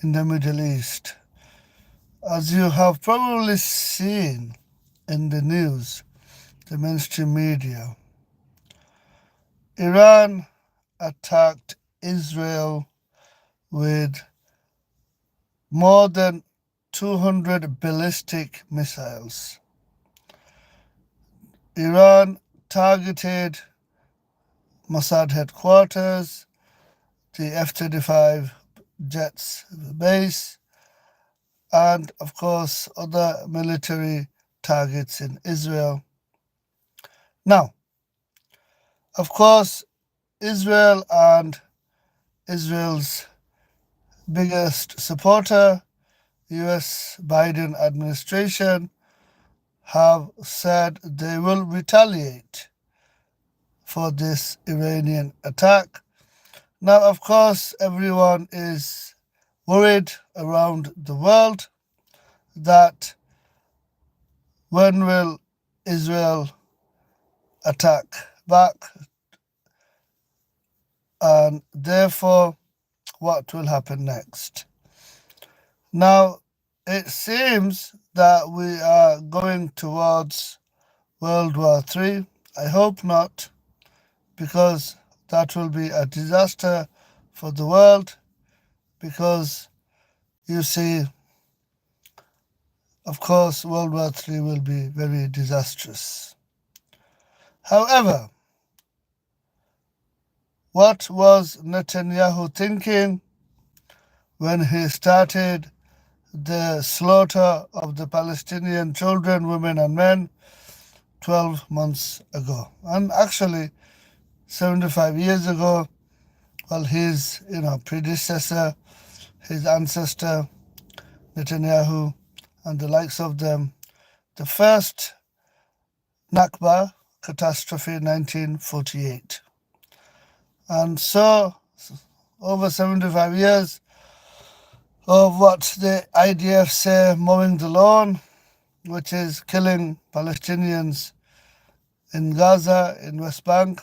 in the Middle East. As you have probably seen in the news, the mainstream media, Iran attacked Israel with more than 200 ballistic missiles. Iran targeted Mossad headquarters, the F-35 jets base, and of course other military targets in Israel. Now, of course, Israel and Israel's biggest supporter, US Biden administration, have said they will retaliate for this Iranian attack. Now, of course, everyone is worried around the world that when will Israel attack back, and therefore what will happen next. Now, it seems that we are going towards World War III. I hope not, because that will be a disaster for the world, because you see, of course, World War III will be very disastrous. However, what was Netanyahu thinking when he started the slaughter of the Palestinian children, women, and men 12 months ago? And actually, 75 years ago, well, his predecessor, his ancestor, Netanyahu, and the likes of them, the first Nakba catastrophe in 1948. And so, over 75 years of what the IDF say mowing the lawn, which is killing Palestinians in Gaza, in West Bank,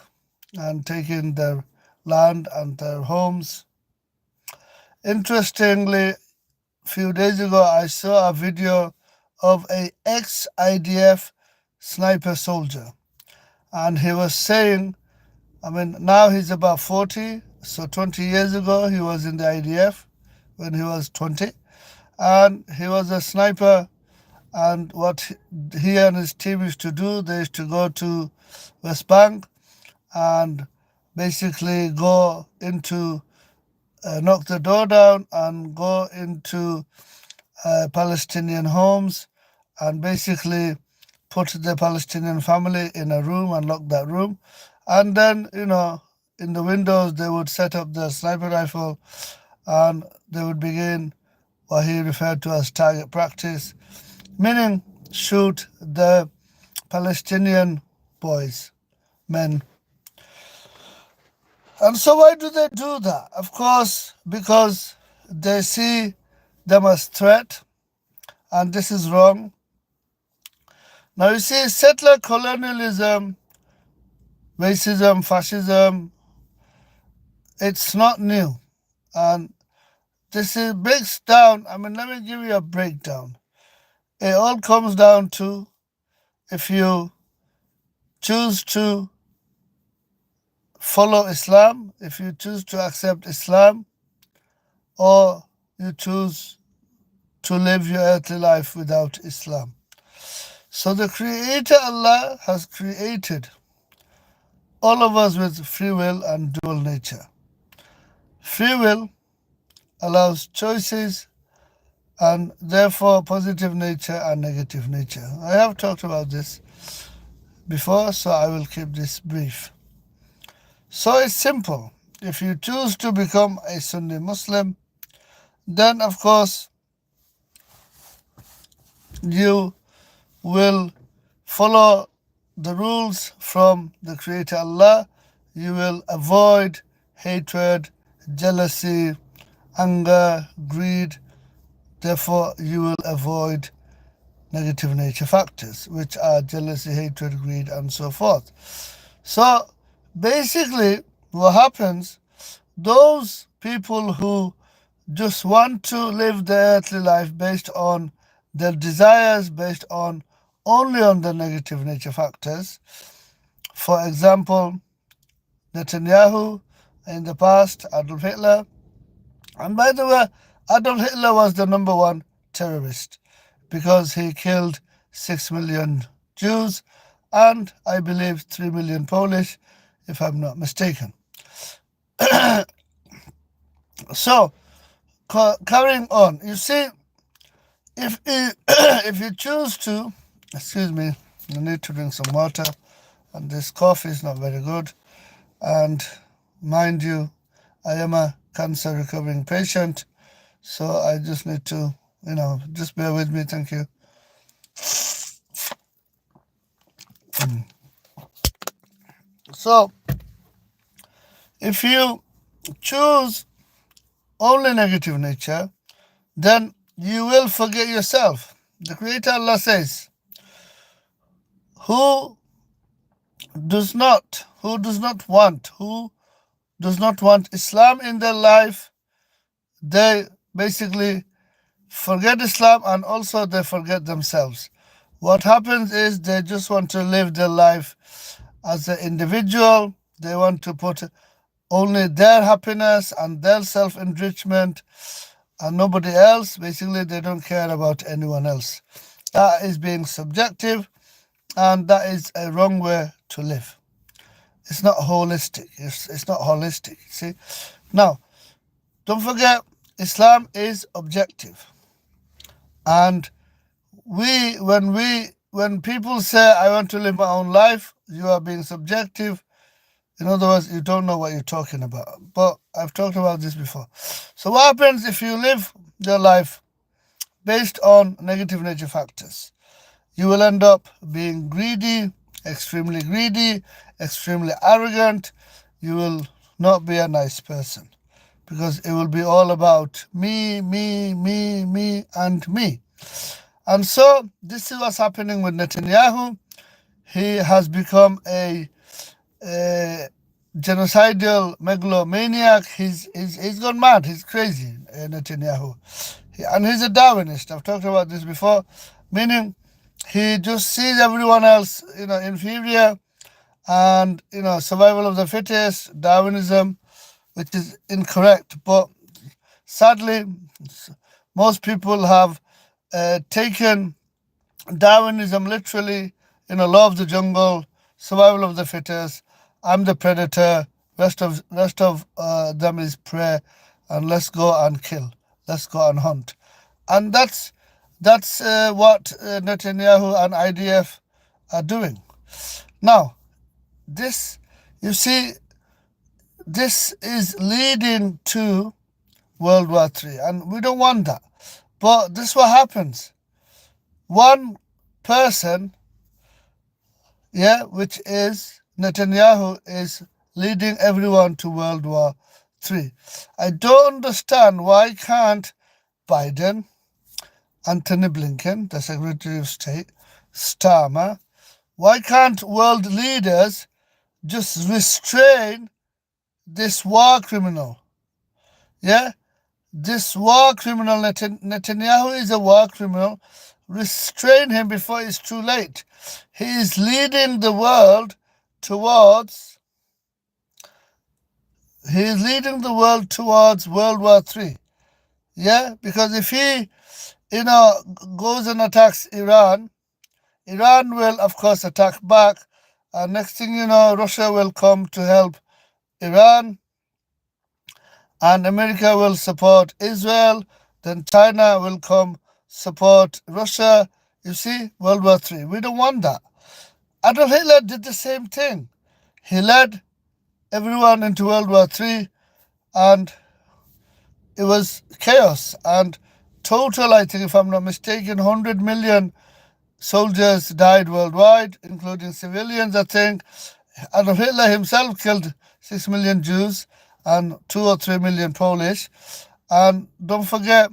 and taking their land and their homes. Interestingly, a few days ago, I saw a video of a ex-IDF sniper soldier, and he was saying, now he's about 40, so 20 years ago he was in the IDF when he was 20, and he was a sniper, and what he and his team used to do, they used to go to West Bank and basically go into, knock the door down and go into Palestinian homes and basically put the Palestinian family in a room and lock that room. And then, in the windows, they would set up the sniper rifle and they would begin what he referred to as target practice, meaning shoot the Palestinian boys, men. And so why do they do that? Of course, because they see them as threat, and this is wrong. Now you see, settler colonialism, racism, fascism, it's not new. And this breaks down, let me give you a breakdown. It all comes down to if you choose to follow Islam, if you choose to accept Islam, or you choose to live your earthly life without Islam. So the Creator Allah has created all of us with free will and dual nature. Free will allows choices and therefore positive nature and negative nature. I have talked about this before, so I will keep this brief. So it's simple. If you choose to become a Sunni Muslim, then of course you will follow the rules from the Creator Allah. You will avoid hatred, jealousy, anger, greed. Therefore, you will avoid negative nature factors, which are jealousy, hatred, greed, and so forth. So basically, what happens, those people who just want to live their earthly life based on their desires, based on only on the negative nature factors. For example, Netanyahu in the past, Adolf Hitler. And by the way, Adolf Hitler was the number one terrorist because he killed 6 million Jews and I believe 3 million Polish, if I'm not mistaken. So, carrying on, you see, if you, if you choose to, excuse me, I need to drink some water, and this coffee is not very good. And mind you, I am a cancer recovering patient, so I just need to, just bear with me. Thank you. So, if you choose only negative nature, then you will forget yourself. The Creator Allah says, who does not want Islam in their life, they basically forget Islam and also they forget themselves. What happens is they just want to live their life as an individual. They want to put only their happiness and their self-enrichment and nobody else. Basically, they don't care about anyone else. That is being subjective, and that is a wrong way to live. It's not holistic. It's not holistic. See? Now, don't forget, Islam is objective. And when people say, I want to live my own life, you are being subjective. In other words, you don't know what you're talking about. But I've talked about this before. So what happens if you live your life based on negative nature factors? You will end up being greedy, extremely arrogant. You will not be a nice person because it will be all about me, and me. And so this is what's happening with Netanyahu. He has become a genocidal megalomaniac. He's gone mad. He's crazy, Netanyahu. And he's a Darwinist. I've talked about this before, meaning he just sees everyone else, inferior, and survival of the fittest, Darwinism, which is incorrect. But sadly, most people have taken Darwinism literally, law of the jungle, survival of the fittest. I'm the predator. Rest of them is prey, and let's go and kill. Let's go and hunt, and that's what Netanyahu and IDF are doing. Now, this, you see, this is leading to World War III, and we don't want that. But this is what happens. One person, which is Netanyahu, is leading everyone to World War III. I don't understand why can't Biden, Antony Blinken, the Secretary of State, Starmer, why can't world leaders just restrain this war criminal? This war criminal, Netanyahu is a war criminal. Restrain him before it's too late. He is leading the world towards World War III. Because if he, goes and attacks Iran, Iran will, of course, attack back. And next thing you know, Russia will come to help Iran. And America will support Israel. Then China will come support Russia. You see, World War III. We don't want that. Adolf Hitler did the same thing. He led everyone into World War III, and it was chaos. And total, I think, if I'm not mistaken, 100 million soldiers died worldwide, including civilians, I think. Adolf Hitler himself killed 6 million Jews and 2 or 3 million Polish. And don't forget,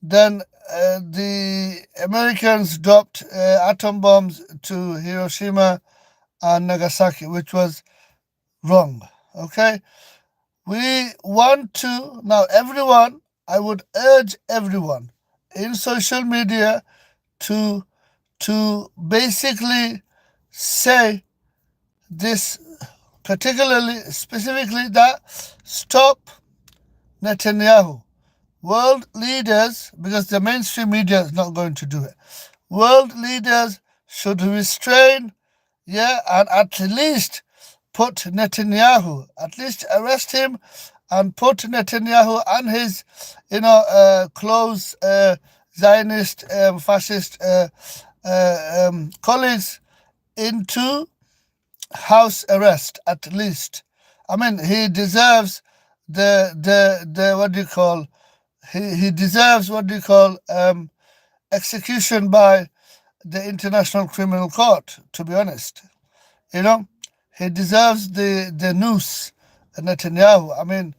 then the Americans dropped atom bombs to Hiroshima and Nagasaki, which was wrong. Okay? We want to, now everyone, I would urge everyone in social media to basically say this, particularly, specifically, that stop Netanyahu. World leaders, because the mainstream media is not going to do it, world leaders should restrain, and at least put Netanyahu, at least arrest him and put Netanyahu and his, close Zionist, fascist colleagues into house arrest, at least. I mean, he deserves the what do you call, he deserves what do you call, execution by the International Criminal Court, to be honest. You know, he deserves the noose, Netanyahu. I mean,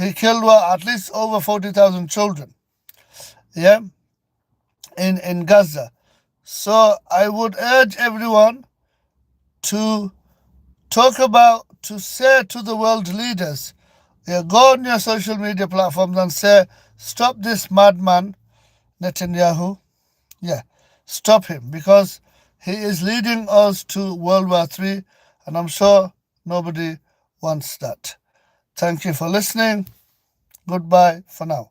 he killed at least over 40,000 children, yeah, in Gaza. So I would urge everyone to to say to the world leaders, go on your social media platforms and say, stop this madman, Netanyahu. Yeah, stop him, because he is leading us to World War III, and I'm sure nobody wants that. Thank you for listening. Goodbye for now.